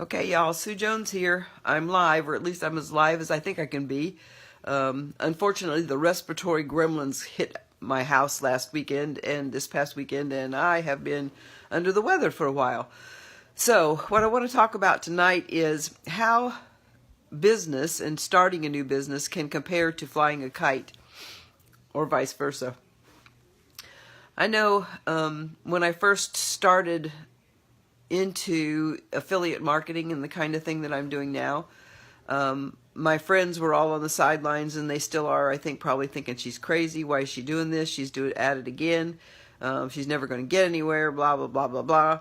Okay, y'all, Sue Jones here. I'm live, or at least I'm as live as I think I can be. Unfortunately, the respiratory gremlins hit my house last weekend and this past weekend, and I have been under the weather for a while. So, what I want to talk about tonight is how business and starting a new business can compare to flying a kite, or vice versa. I know when I first started into affiliate marketing and the kind of thing that I'm doing now, my friends were all on the sidelines, and they still are, I think, probably thinking she's crazy. Why is she doing this? She's at it again. She's never going to get anywhere, blah, blah, blah, blah, blah.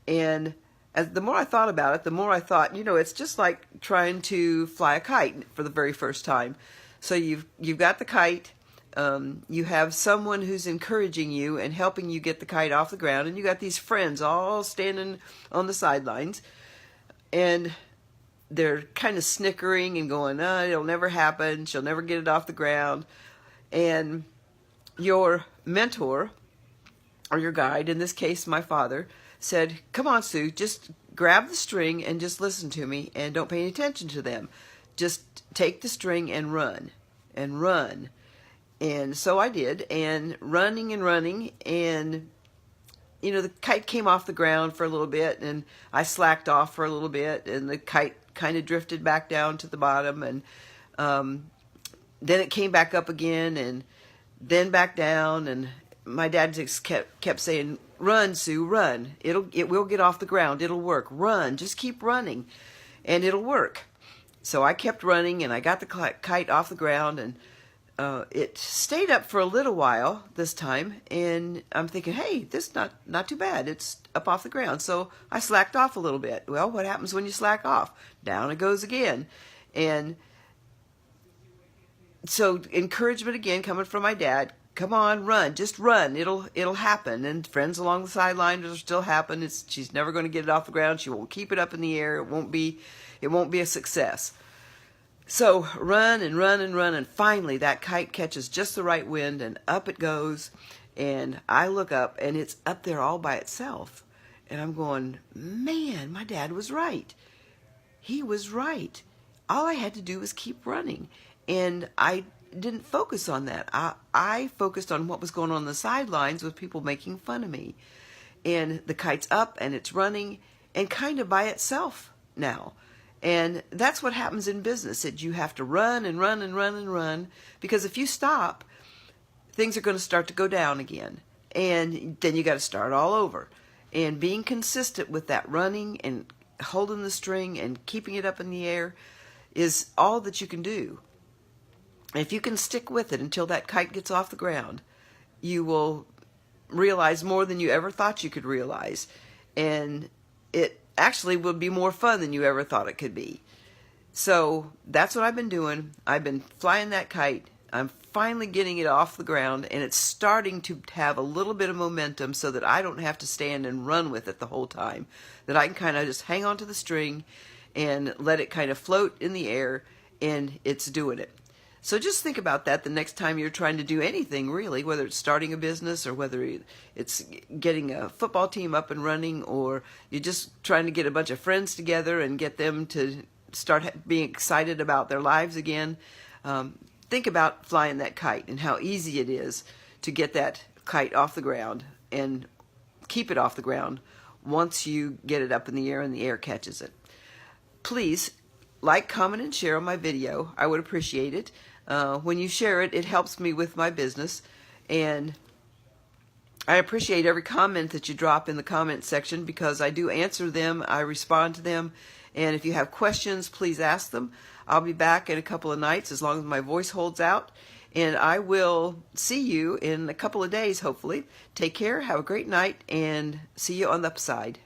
And the more I thought about it, the more I thought, it's just like trying to fly a kite for the very first time. So you've got the kite. You have someone who's encouraging you and helping you get the kite off the ground, and you got these friends all standing on the sidelines, and they're kind of snickering and going, it'll never happen, she'll never get it off the ground. And your mentor, or your guide, in this case my father, said, come on, Sue, just grab the string and just listen to me and don't pay any attention to them. Just take the string and run, and run. And so I did, and running, and the kite came off the ground for a little bit, and I slacked off for a little bit, and the kite kind of drifted back down to the bottom, and then it came back up again, and then back down, and my dad just kept saying, run, Sue, run. It will get off the ground. It'll work. Run. Just keep running, and it'll work. So I kept running, and I got the kite off the ground, and it stayed up for a little while this time, and I'm thinking, hey, this is not too bad. It's up off the ground. So I slacked off a little bit. Well, what happens when you slack off? Down it goes again. And so encouragement again coming from my dad. Come on, run. Just run. It'll happen. And friends along the sideline, it'll still happen. She's never going to get it off the ground. She won't keep it up in the air. It won't be a success. So run, and finally that kite catches just the right wind, and up it goes, and I look up, and it's up there all by itself, and I'm going, man, my dad was right. He was right. All I had to do was keep running, and I didn't focus on that. I focused on what was going on the sidelines with people making fun of me, and the kite's up, and it's running, and kind of by itself now. And that's what happens in business. You have to run, because if you stop, things are going to start to go down again. And then you got to start all over. And being consistent with that running and holding the string and keeping it up in the air is all that you can do. And if you can stick with it until that kite gets off the ground, you will realize more than you ever thought you could realize. And it actually will be more fun than you ever thought it could be. So that's what I've been doing. I've been flying that kite. I'm finally getting it off the ground, and it's starting to have a little bit of momentum so that I don't have to stand and run with it the whole time. That I can kind of just hang on to the string and let it kind of float in the air, and it's doing it. So just think about that the next time you're trying to do anything, really, whether it's starting a business or whether it's getting a football team up and running, or you're just trying to get a bunch of friends together and get them to start being excited about their lives again. Think about flying that kite and how easy it is to get that kite off the ground and keep it off the ground once you get it up in the air and the air catches it. Please like, comment, and share on my video. I would appreciate it. When you share it, it helps me with my business, and I appreciate every comment that you drop in the comment section, because I do answer them, I respond to them, and if you have questions, please ask them. I'll be back in a couple of nights as long as my voice holds out, and I will see you in a couple of days, hopefully. Take care, have a great night, and see you on the upside.